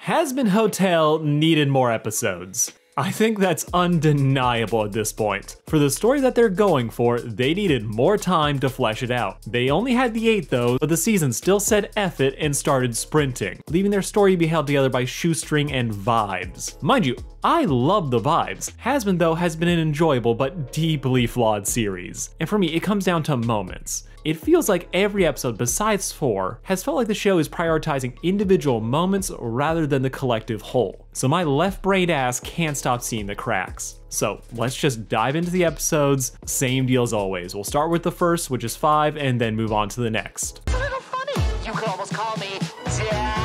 Hazbin Hotel needed more episodes. I think that's undeniable at this point. For the story that they're going for, they needed more time to flesh it out. They only had the 8 though, but the season still said F it and started sprinting, leaving their story to be held together by shoestring and vibes. Mind you, I love the vibes. Hazbin though has been an enjoyable but deeply flawed series. And for me, it comes down to moments. It feels like every episode besides 4 has felt like the show is prioritizing individual moments rather than the collective whole. So my left-brained ass can't stop seeing the cracks. So let's just dive into the episodes. Same deal as always. We'll start with the first, which is 5, and then move on to the next. It's a little funny. You could almost call me Dad.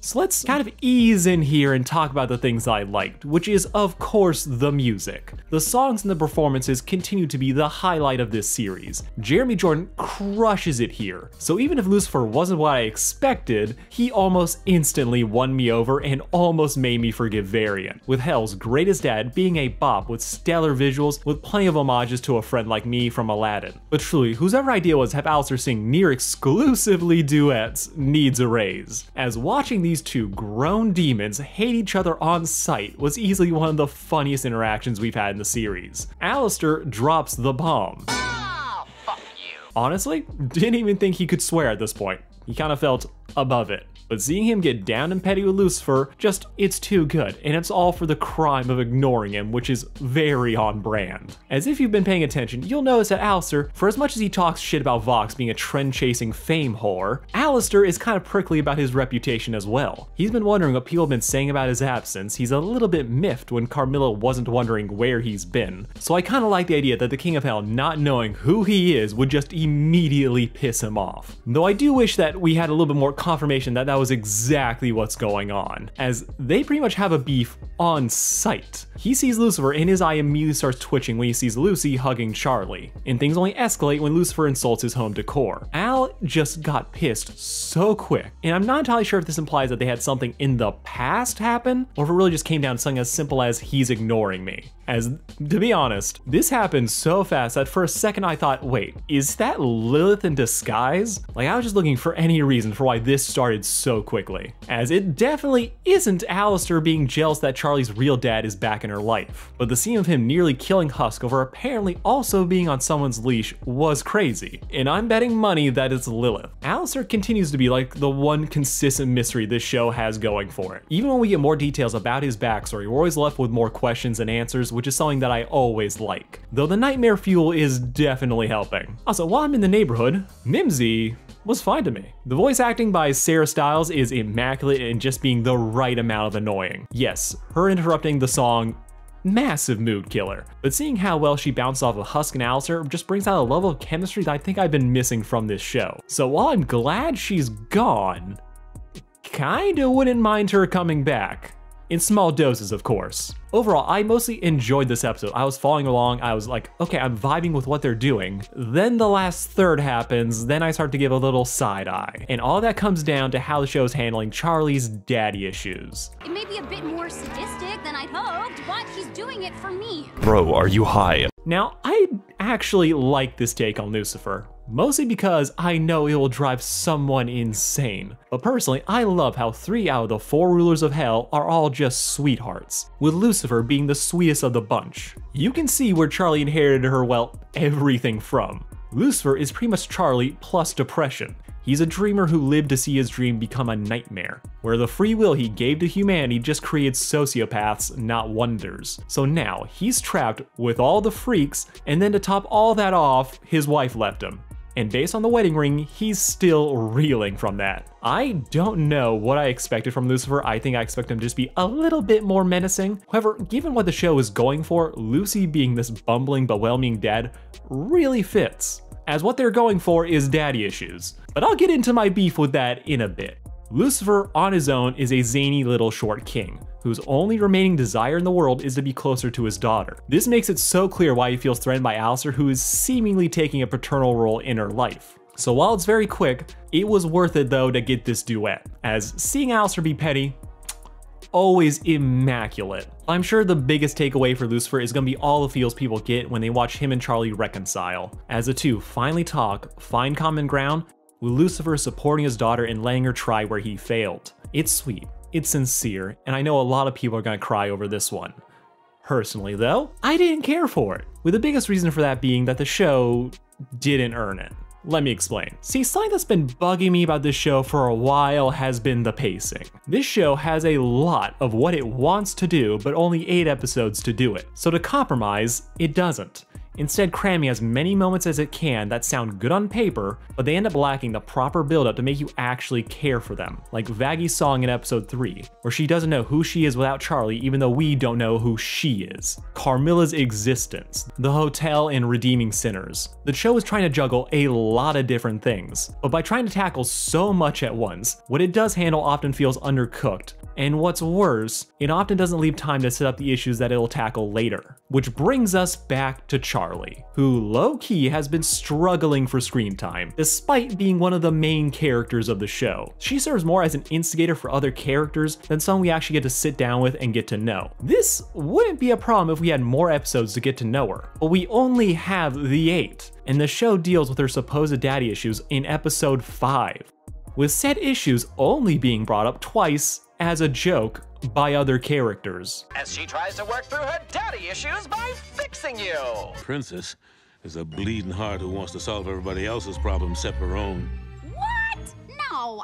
So let's kind of ease in here and talk about the things I liked, which is of course the music. The songs and the performances continue to be the highlight of this series. Jeremy Jordan crushes it here. So even if Lucifer wasn't what I expected, he almost instantly won me over and almost made me forgive Varian, with Hell's greatest dad being a bop with stellar visuals with plenty of homages to A Friend Like Me from Aladdin. But truly, whose ever idea was to have Alistair sing near exclusively duets needs a raise, as watching these two grown demons hate each other on sight was easily one of the funniest interactions we've had in the series. Alistair drops the bomb. Oh, fuck you. Honestly, didn't even think he could swear at this point. He kind of felt above it. But seeing him get down and petty with Lucifer, it's too good, and it's all for the crime of ignoring him, which is very on brand. As if you've been paying attention, you'll notice that Alistair, for as much as he talks shit about Vox being a trend-chasing fame whore, Alistair is kind of prickly about his reputation as well. He's been wondering what people have been saying about his absence. He's a little bit miffed when Carmilla wasn't wondering where he's been. So I kind of like the idea that the King of Hell not knowing who he is would just immediately piss him off. Though I do wish that we had a little bit more confirmation that that was exactly what's going on, as they pretty much have a beef on sight. He sees Lucifer and his eye immediately starts twitching when he sees Lucy hugging Charlie, and things only escalate when Lucifer insults his home decor. Al just got pissed so quick, and I'm not entirely sure if this implies that they had something in the past happen, or if it really just came down to something as simple as he's ignoring me. As, to be honest, this happened so fast that for a second I thought, wait, is that Lilith in disguise? Like, I was just looking for any reason for why this started so quickly, as it definitely isn't Alistair being jealous that Charlie's real dad is back in her life. But the scene of him nearly killing Husk over apparently also being on someone's leash was crazy, and I'm betting money that it's Lilith. Alistair continues to be like the one consistent mystery this show has going for it. Even when we get more details about his backstory, we're always left with more questions than answers, which is something that I always like. Though the nightmare fuel is definitely helping. Also, while I'm in the neighborhood, Mimsy was fine to me. The voice acting by Sarah Stiles is immaculate and just being the right amount of annoying. Yes, her interrupting the song, massive mood killer. But seeing how well she bounced off of Husk and Alistair just brings out a level of chemistry that I think I've been missing from this show. So while I'm glad she's gone, kinda wouldn't mind her coming back. In small doses, of course. Overall, I mostly enjoyed this episode. I was following along, I was like, okay, I'm vibing with what they're doing. Then the last third happens, then I start to give a little side eye. And all that comes down to how the show is handling Charlie's daddy issues. It may be a bit more sadistic than I'd hoped, but he's doing it for me. Bro, are you high? Now, I actually like this take on Lucifer. Mostly because I know it will drive someone insane. But personally, I love how 3 out of the 4 rulers of hell are all just sweethearts, with Lucifer being the sweetest of the bunch. You can see where Charlie inherited her, well, everything from. Lucifer is pretty much Charlie plus depression. He's a dreamer who lived to see his dream become a nightmare, where the free will he gave to humanity just created sociopaths, not wonders. So now, he's trapped with all the freaks, and then to top all that off, his wife left him. And based on the wedding ring, he's still reeling from that. I don't know what I expected from Lucifer. I think I expect him to just be a little bit more menacing. However, given what the show is going for, Lucy being this bumbling but well-meaning dad really fits, as what they're going for is daddy issues. But I'll get into my beef with that in a bit. Lucifer on his own is a zany little short king, whose only remaining desire in the world is to be closer to his daughter. This makes it so clear why he feels threatened by Alistair, who is seemingly taking a paternal role in her life. So while it's very quick, it was worth it though to get this duet, as seeing Alistair be petty, always immaculate. I'm sure the biggest takeaway for Lucifer is gonna be all the feels people get when they watch him and Charlie reconcile, as the two finally talk, find common ground, with Lucifer supporting his daughter and letting her try where he failed. It's sweet. it's sincere, and I know a lot of people are gonna cry over this one. Personally though, I didn't care for it, with the biggest reason for that being that the show didn't earn it. Let me explain. See, something that's been bugging me about this show for a while has been the pacing. This show has a lot of what it wants to do, but only 8 episodes to do it. So to compromise, it doesn't. Instead cramming as many moments as it can that sound good on paper, but they end up lacking the proper build-up to make you actually care for them. Like Vaggie's song in episode 3, where she doesn't know who she is without Charlie even though we don't know who she is. Carmilla's existence, the hotel, and redeeming sinners. The show is trying to juggle a lot of different things, but by trying to tackle so much at once, what it does handle often feels undercooked. And what's worse, it often doesn't leave time to set up the issues that it'll tackle later. Which brings us back to Charlie, who low-key has been struggling for screen time, despite being one of the main characters of the show. She serves more as an instigator for other characters than someone we actually get to sit down with and get to know. This wouldn't be a problem if we had more episodes to get to know her, but we only have the 8, and the show deals with her supposed daddy issues in episode 5, with said issues only being brought up twice as a joke by other characters. As she tries to work through her daddy issues by fixing you. Princess is a bleeding heart who wants to solve everybody else's problems except her own. What? No,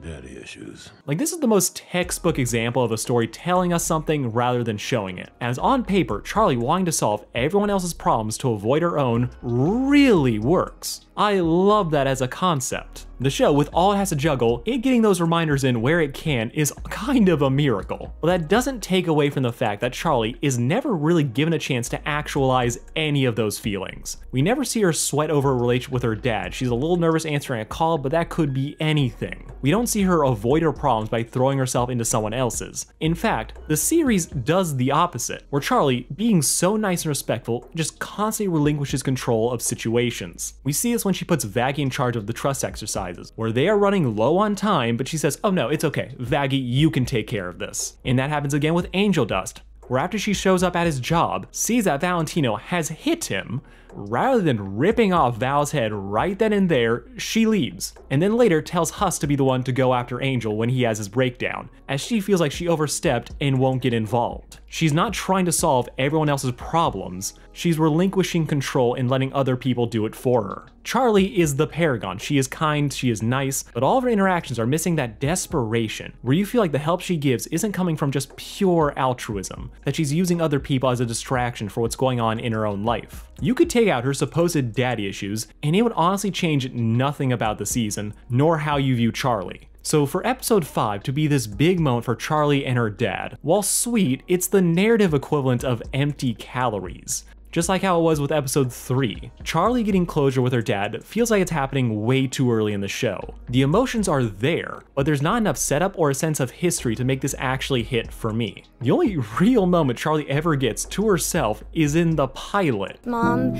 Daddy issues. Like, this is the most textbook example of a story telling us something rather than showing it. As on paper, Charlie wanting to solve everyone else's problems to avoid her own really works. I love that as a concept. The show, with all it has to juggle, it getting those reminders in where it can is kind of a miracle. But that doesn't take away from the fact that Charlie is never really given a chance to actualize any of those feelings. We never see her sweat over a relationship with her dad. She's a little nervous answering a call, but that could be anything. We don't see her avoid her problems by throwing herself into someone else's. In fact, the series does the opposite, where Charlie, being so nice and respectful, just constantly relinquishes control of situations. We see this when she puts Vaggie in charge of the trust exercises, where they are running low on time, but she says, "Oh no, it's okay, Vaggie, you can take care of this." And that happens again with Angel Dust, where after she shows up at his job, sees that Valentino has hit him, rather than ripping off Val's head right then and there, she leaves, and then later tells Huss to be the one to go after Angel when he has his breakdown, as she feels like she overstepped and won't get involved. She's not trying to solve everyone else's problems, she's relinquishing control and letting other people do it for her. Charlie is the paragon. She is kind, she is nice, but all of her interactions are missing that desperation, where you feel like the help she gives isn't coming from just pure altruism, that she's using other people as a distraction for what's going on in her own life. You could take out her supposed daddy issues, and it would honestly change nothing about the season, nor how you view Charlie. So for episode 5 to be this big moment for Charlie and her dad, while sweet, it's the narrative equivalent of empty calories. Just like how it was with episode 3. Charlie getting closure with her dad feels like it's happening way too early in the show. The emotions are there, but there's not enough setup or a sense of history to make this actually hit for me. The only real moment Charlie ever gets to herself is in the pilot. Mom,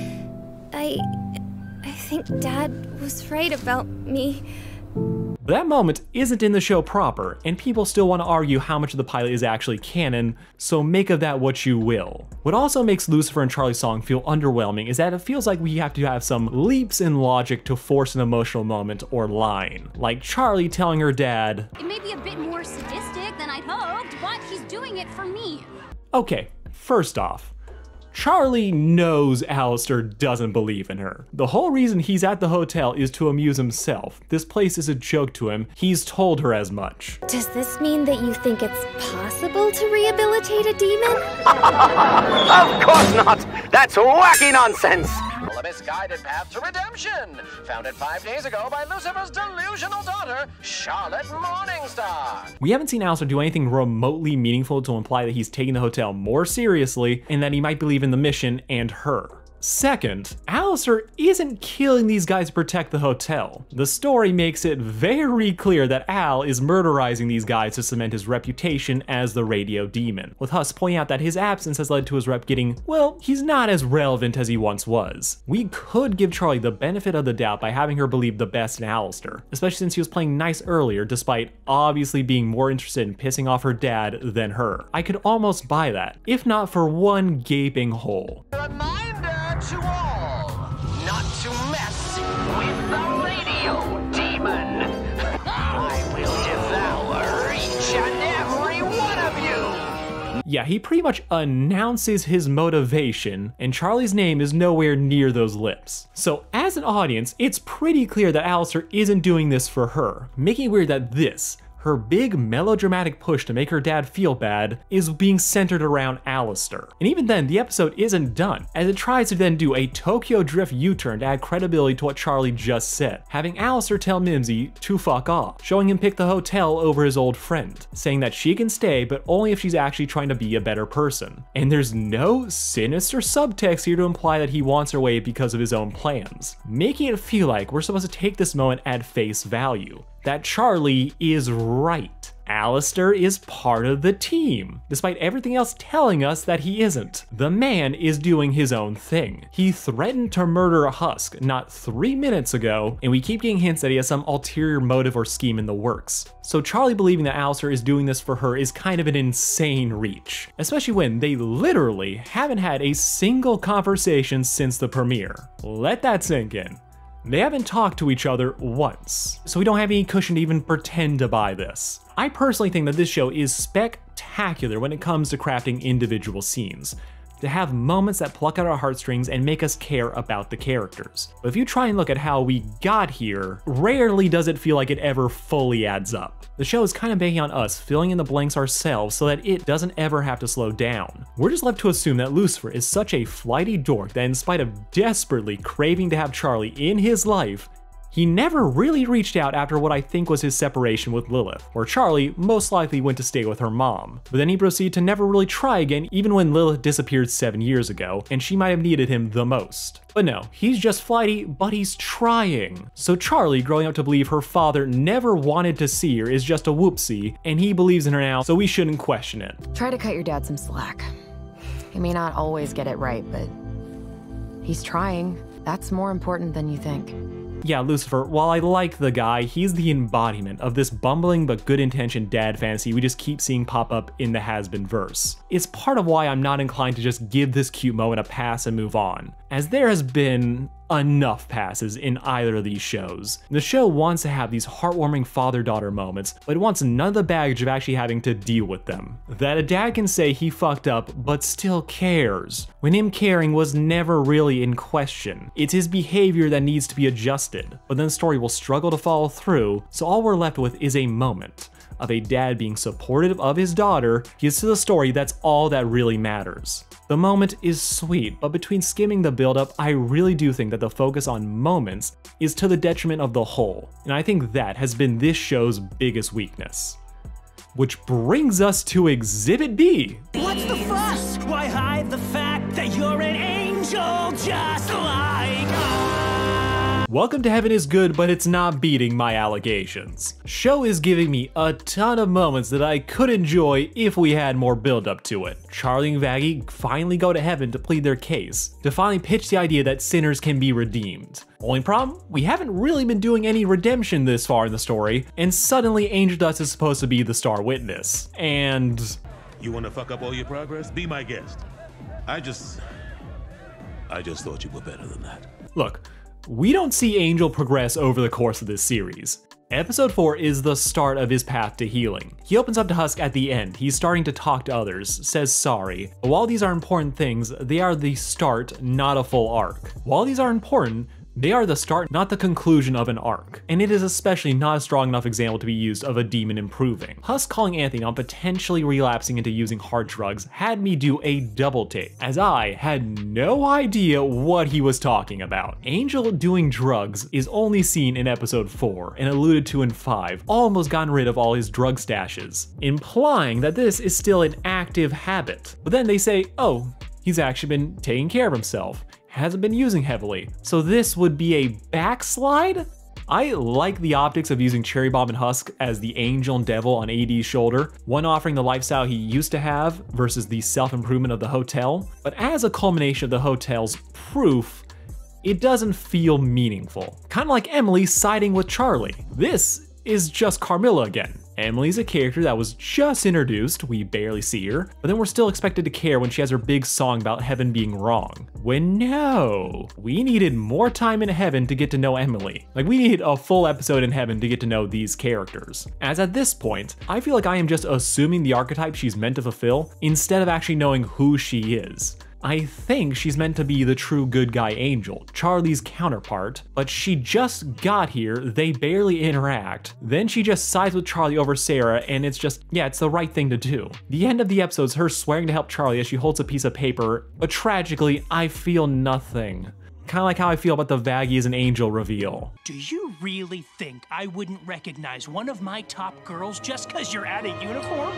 I think Dad was right about me. But that moment isn't in the show proper, and people still want to argue how much of the pilot is actually canon, so make of that what you will. What also makes Lucifer and Charlie's song feel underwhelming is that it feels like we have to have some leaps in logic to force an emotional moment or line. Like Charlie telling her dad, It may be a bit more sadistic than I'd hoped, but he's doing it for me. Okay, first off, Charlie knows Alistair doesn't believe in her. The whole reason he's at the hotel is to amuse himself. This place is a joke to him. He's told her as much. Does this mean that you think it's possible to rehabilitate a demon? Of course not! That's wacky nonsense! A misguided path to redemption, founded 5 days ago by Lucifer's delusional daughter, Charlotte Morningstar. We haven't seen Alistair do anything remotely meaningful to imply that he's taking the hotel more seriously and that he might believe in the mission and her. Second, Alistair isn't killing these guys to protect the hotel. The story makes it very clear that Al is murderizing these guys to cement his reputation as the radio demon, with Huss pointing out that his absence has led to his rep getting, well, he's not as relevant as he once was. We could give Charlie the benefit of the doubt by having her believe the best in Alistair, especially since he was playing nice earlier despite obviously being more interested in pissing off her dad than her. I could almost buy that, if not for one gaping hole. Reminder to all, not to mess with the radio demon. I will devour each and Yeah, he pretty much announces his motivation, and Charlie's name is nowhere near those lips. So as an audience, it's pretty clear that Alistair isn't doing this for her, making it weird that this, her big melodramatic push to make her dad feel bad, is being centered around Alistair. And even then, the episode isn't done, as it tries to then do a Tokyo Drift U-turn to add credibility to what Charlie just said, having Alistair tell Mimsy to fuck off, showing him pick the hotel over his old friend, saying that she can stay, but only if she's actually trying to be a better person. And there's no sinister subtext here to imply that he wants her away because of his own plans, making it feel like we're supposed to take this moment at face value, that Charlie is right. Alistair is part of the team, despite everything else telling us that he isn't. The man is doing his own thing. He threatened to murder Husk not 3 minutes ago, and we keep getting hints that he has some ulterior motive or scheme in the works. So Charlie believing that Alistair is doing this for her is kind of an insane reach, especially when they literally haven't had a single conversation since the premiere. Let that sink in. They haven't talked to each other once, so we don't have any cushion to even pretend to buy this. I personally think that this show is spectacular when it comes to crafting individual scenes, to have moments that pluck at our heartstrings and make us care about the characters. But if you try and look at how we got here, rarely does it feel like it ever fully adds up. The show is kind of banking on us filling in the blanks ourselves so that it doesn't ever have to slow down. We're just left to assume that Lucifer is such a flighty dork that in spite of desperately craving to have Charlie in his life, he never really reached out after what I think was his separation with Lilith, where Charlie most likely went to stay with her mom. But then he proceeded to never really try again even when Lilith disappeared 7 years ago, and she might have needed him the most. But no, he's just flighty, but he's trying. So Charlie, growing up to believe her father never wanted to see her, is just a whoopsie, and he believes in her now, so we shouldn't question it. Try to cut your dad some slack. He may not always get it right, but he's trying. That's more important than you think. Yeah, Lucifer, while I like the guy, he's the embodiment of this bumbling but good-intentioned dad fantasy we just keep seeing pop up in the Has-Been verse. It's part of why I'm not inclined to just give this cute moment a pass and move on, as there has been enough passes in either of these shows. The show wants to have these heartwarming father-daughter moments, but it wants none of the baggage of actually having to deal with them. That a dad can say he fucked up, but still cares, when him caring was never really in question. It's his behavior that needs to be adjusted, but then the story will struggle to follow through, so all we're left with is a moment of a dad being supportive of his daughter. Gets to the story, that's all that really matters. The moment is sweet, but between skimming the build-up, I really do think that the focus on moments is to the detriment of the whole, and I think that has been this show's biggest weakness. Which brings us to Exhibit B. What's the fuss? Why hide the fact that you're an angel just like us? Welcome to Heaven is good, but it's not beating my allegations. Show is giving me a ton of moments that I could enjoy if we had more build up to it. Charlie and Vaggie finally go to heaven to plead their case, to finally pitch the idea that sinners can be redeemed. Only problem? We haven't really been doing any redemption this far in the story, and suddenly Angel Dust is supposed to be the star witness. And You want to fuck up all your progress? Be my guest. I just thought you were better than that. look, we don't see Angel progress over the course of this series. Episode 4 is the start of his path to healing. He opens up to Husk at the end, he's starting to talk to others, says sorry. But while these are important things, they are the start, not a full arc. While these are important, they are the start, not the conclusion of an arc. And it is especially not a strong enough example to be used of a demon improving. Husk calling Anthony on potentially relapsing into using hard drugs had me do a double take, as I had no idea what he was talking about. Angel doing drugs is only seen in episode 4 and alluded to in 5, almost gotten rid of all his drug stashes, implying that this is still an active habit. But then they say, oh, he's actually been taking care of himself, hasn't been using heavily, so this would be a backslide? I like the optics of using Cherry Bomb and Husk as the angel and devil on AD's shoulder, one offering the lifestyle he used to have versus the self-improvement of the hotel, but as a culmination of the hotel's proof, it doesn't feel meaningful. Kind of like Emily siding with Charlie. This is just Carmilla again. Emily's a character that was just introduced, we barely see her, but then we're still expected to care when she has her big song about heaven being wrong. When no, we needed more time in heaven to get to know Emily. Like, we needed a full episode in heaven to get to know these characters. As at this point, I feel like I am just assuming the archetype she's meant to fulfill instead of actually knowing who she is. I think she's meant to be the true good guy Angel, Charlie's counterpart, but she just got here, they barely interact, then she just sides with Charlie over Sarah, and it's just, yeah, it's the right thing to do. The end of the episode is her swearing to help Charlie as she holds a piece of paper, but tragically, I feel nothing. Kinda like how I feel about the Vaggie as an angel reveal. Do you really think I wouldn't recognize one of my top girls just because you're out of uniform?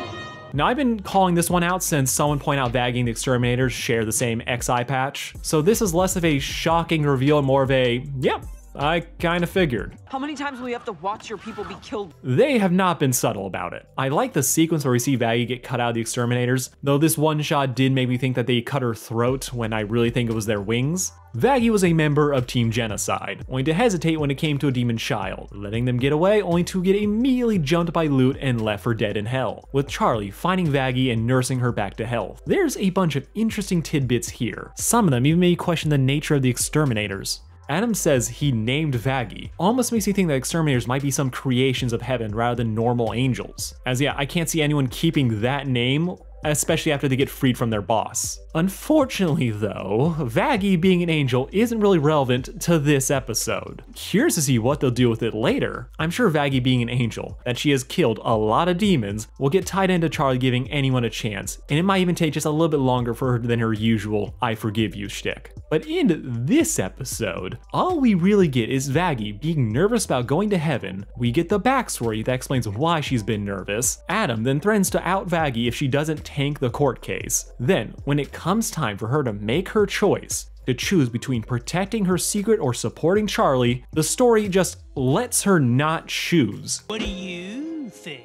Now, I've been calling this one out since someone pointed out Vaggie and the Exterminators share the same XI patch, so this is less of a shocking reveal and more of a, yep, I kinda figured. How many times will you have to watch your people be killed? They have not been subtle about it. I like the sequence where we see Vaggie get cut out of the Exterminators, though this one shot did make me think that they cut her throat when I really think it was their wings. Vaggie was a member of Team Genocide, only to hesitate when it came to a demon child, letting them get away only to get immediately jumped by Loot and left for dead in hell, with Charlie finding Vaggie and nursing her back to health. There's a bunch of interesting tidbits here. Some of them even made me question the nature of the Exterminators. Adam says he named Vaggie. Almost makes me think that Exterminators might be some creations of heaven rather than normal angels. As yeah, I can't see anyone keeping that name, especially after they get freed from their boss. Unfortunately though, Vaggie being an angel isn't really relevant to this episode. Curious to see what they'll do with it later. I'm sure Vaggie being an angel, that she has killed a lot of demons, will get tied into Charlie giving anyone a chance, and it might even take just a little bit longer for her than her usual I forgive you shtick. But in this episode, all we really get is Vaggie being nervous about going to heaven. We get the backstory that explains why she's been nervous. Adam then threatens to out Vaggie if she doesn't tank the court case. Then, when it comes time for her to make her choice, to choose between protecting her secret or supporting Charlie, the story just lets her not choose. What do you think?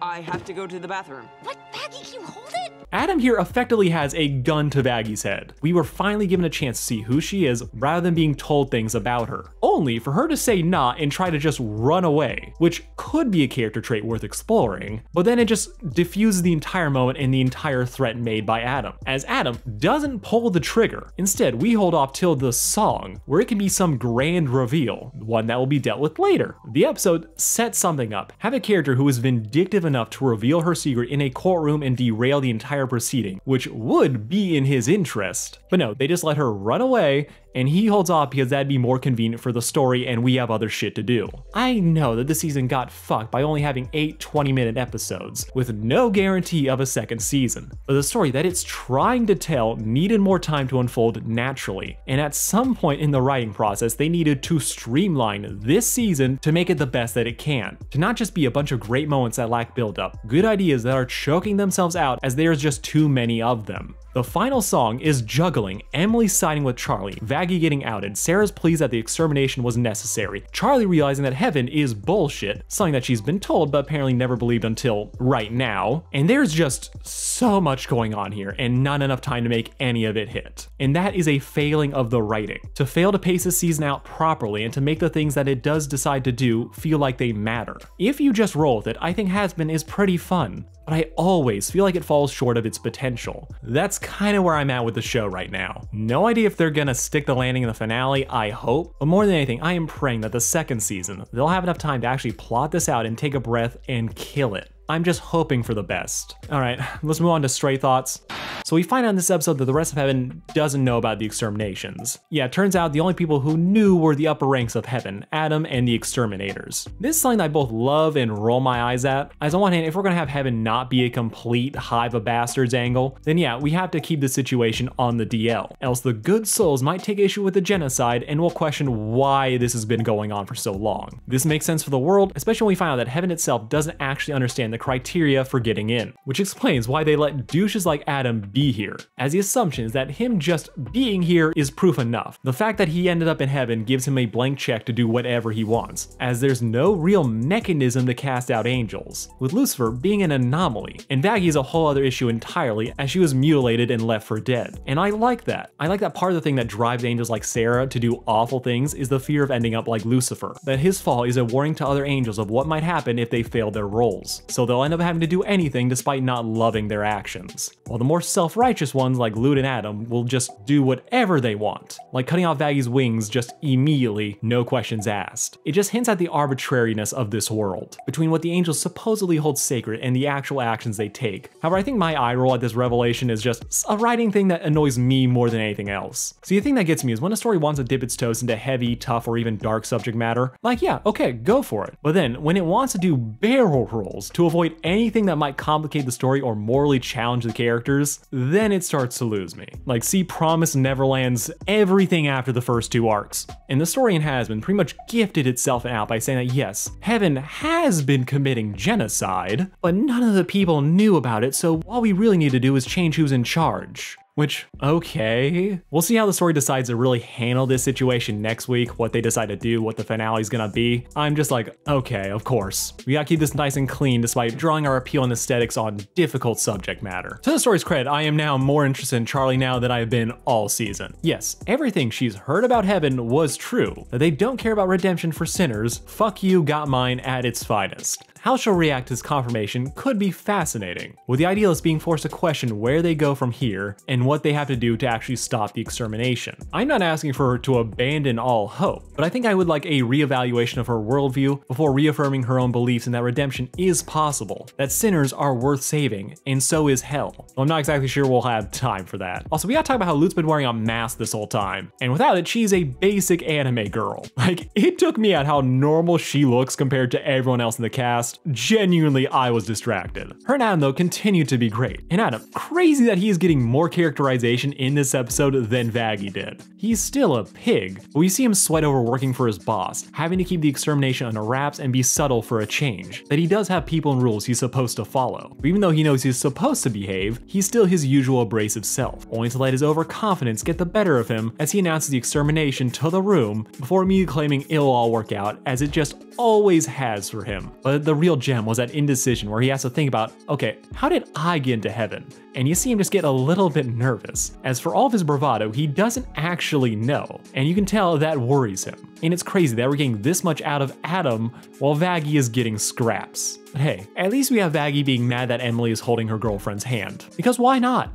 I have to go to the bathroom. What? Vaggie, can you hold it? Adam here effectively has a gun to Vaggie's head. We were finally given a chance to see who she is rather than being told things about her. Only for her to say nah and try to just run away, which could be a character trait worth exploring, but then it just diffuses the entire moment and the entire threat made by Adam, as Adam doesn't pull the trigger. Instead, we hold off till the song, where it can be some grand reveal, one that will be dealt with later. The episode sets something up. Have a character who is vindictive enough to reveal her secret in a courtroom and derail the entire proceeding, which would be in his interest. But no, they just let her run away, and he holds off because that'd be more convenient for the story and we have other shit to do. I know that the season got fucked by only having 8 20-minute episodes, with no guarantee of a second season, but the story that it's trying to tell needed more time to unfold naturally, and at some point in the writing process they needed to streamline this season to make it the best that it can, to not just be a bunch of great moments that lack build-up, good ideas that are choking themselves out as there's just too many of them. The final song is juggling Emily siding with Charlie, Vaggie getting outed, Sarah's pleas that the extermination was necessary, Charlie realizing that heaven is bullshit, something that she's been told but apparently never believed until right now, and there's just so much going on here and not enough time to make any of it hit. And that is a failing of the writing. To fail to pace the season out properly and to make the things that it does decide to do feel like they matter. If you just roll with it, I think Has-Been is pretty fun, but I always feel like it falls short of its potential. That's kind of where I'm at with the show right now. No idea if they're gonna stick the landing in the finale, I hope, but more than anything, I am praying that the second season, they'll have enough time to actually plot this out and take a breath and kill it. I'm just hoping for the best. All right, let's move on to Stray Thoughts. So we find out in this episode that the rest of Heaven doesn't know about the exterminations. Yeah, it turns out the only people who knew were the upper ranks of Heaven, Adam and the Exterminators. This is something that I both love and roll my eyes at. As on one hand, if we're gonna have Heaven not be a complete hive of bastards angle, then yeah, we have to keep the situation on the DL. Else the good souls might take issue with the genocide and will question why this has been going on for so long. This makes sense for the world, especially when we find out that Heaven itself doesn't actually understand the criteria for getting in, which explains why they let douches like Adam be here, as the assumption is that him just being here is proof enough. The fact that he ended up in heaven gives him a blank check to do whatever he wants, as there's no real mechanism to cast out angels, with Lucifer being an anomaly, and Vaggie is a whole other issue entirely, as she was mutilated and left for dead. And I like that. I like that part of the thing that drives angels like Sarah to do awful things is the fear of ending up like Lucifer, that his fall is a warning to other angels of what might happen if they fail their roles, so they'll end up having to do anything despite not loving their actions. While the more self-righteous ones like Lute and Adam will just do whatever they want, like cutting off Vaggie's wings just immediately, no questions asked. It just hints at the arbitrariness of this world, between what the angels supposedly hold sacred and the actual actions they take. However, I think my eye roll at this revelation is just a writing thing that annoys me more than anything else. See, the thing that gets me is when a story wants to dip its toes into heavy, tough, or even dark subject matter, like yeah, okay, go for it. But then, when it wants to do barrel rolls to avoid anything that might complicate the story or morally challenge the characters, then it starts to lose me. Like, see Promised Neverland's everything after the first 2 arcs. And the story in Has-Been pretty much gifted itself out by saying that yes, heaven has been committing genocide, but none of the people knew about it, so all we really need to do is change who's in charge. Which, okay. We'll see how the story decides to really handle this situation next week, what they decide to do, what the finale's gonna be. I'm just like, okay, of course. We gotta keep this nice and clean despite drawing our appeal and aesthetics on difficult subject matter. To the story's credit, I am now more interested in Charlie now than I have been all season. Yes, everything she's heard about heaven was true, that they don't care about redemption for sinners. Fuck you, got mine at its finest. How she'll react to this confirmation could be fascinating, with the idealists being forced to question where they go from here and what they have to do to actually stop the extermination. I'm not asking for her to abandon all hope, but I think I would like a reevaluation of her worldview before reaffirming her own beliefs in that redemption is possible, that sinners are worth saving, and so is hell. Well, I'm not exactly sure we'll have time for that. Also, we gotta talk about how Lute's been wearing a mask this whole time, and without it, she's a basic anime girl. Like, it took me at how normal she looks compared to everyone else in the cast. Genuinely, I was distracted. Her and Adam, though, continue to be great. And Adam, crazy that he is getting more characterization in this episode than Vaggie did. He's still a pig, but we see him sweat over working for his boss, having to keep the extermination under wraps and be subtle for a change. That he does have people and rules he's supposed to follow. But even though he knows he's supposed to behave, he's still his usual abrasive self, only to let his overconfidence get the better of him as he announces the extermination to the room before immediately claiming it'll all work out, as it just always has for him. But the real gem was that indecision where he has to think about, okay, how did I get into heaven? And you see him just get a little bit nervous, as for all of his bravado, he doesn't actually know, and you can tell that worries him. And it's crazy that we're getting this much out of Adam while Vaggie is getting scraps. But hey, at least we have Vaggie being mad that Emily is holding her girlfriend's hand, because why not?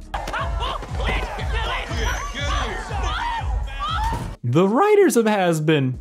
The writers of Has-Been,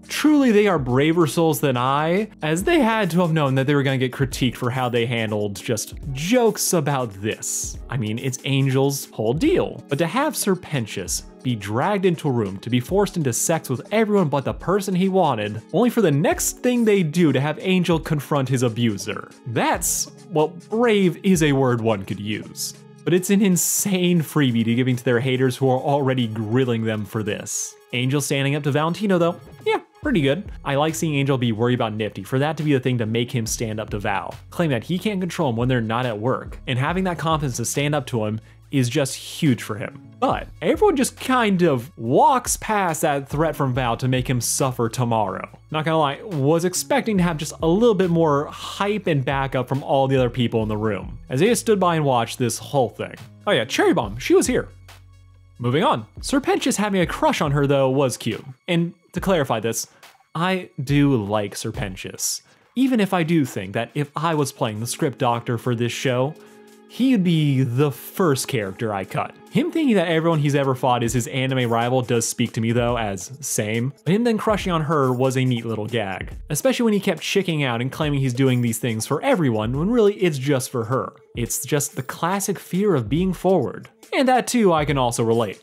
truly they are braver souls than I, as they had to have known that they were gonna get critiqued for how they handled just jokes about this. I mean, it's Angel's whole deal. But to have Serpentius be dragged into a room to be forced into sex with everyone but the person he wanted, only for the next thing they do to have Angel confront his abuser. That's, well, brave is a word one could use. But it's an insane freebie to giving to their haters who are already grilling them for this. Angel standing up to Valentino though, yeah, pretty good. I like seeing Angel be worried about Nifty, for that to be the thing to make him stand up to Val, claim that he can't control him when they're not at work, and having that confidence to stand up to him is just huge for him. But everyone just kind of walks past that threat from Val to make him suffer tomorrow. Not gonna lie, was expecting to have just a little bit more hype and backup from all the other people in the room, as they just stood by and watched this whole thing. Oh yeah, Cherry Bomb, she was here. Moving on. Serpentius having a crush on her though was cute. And to clarify this, I do like Serpentius. Even if I do think that if I was playing the script doctor for this show, he'd be the first character I cut. Him thinking that everyone he's ever fought is his anime rival does speak to me though as same, but him then crushing on her was a neat little gag. Especially when he kept chicking out and claiming he's doing these things for everyone when really it's just for her. It's just the classic fear of being forward. And that too I can also relate.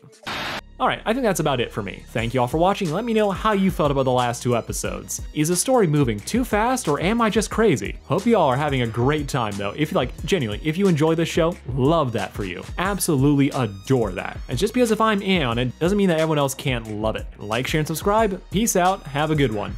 Alright, I think that's about it for me. Thank you all for watching. Let me know how you felt about the last 2 episodes. Is the story moving too fast or am I just crazy? Hope you all are having a great time though. If you like, genuinely, if you enjoy this show, love that for you. Absolutely adore that. And just because if I'm in on it, doesn't mean that everyone else can't love it. Like, share, and subscribe. Peace out. Have a good one.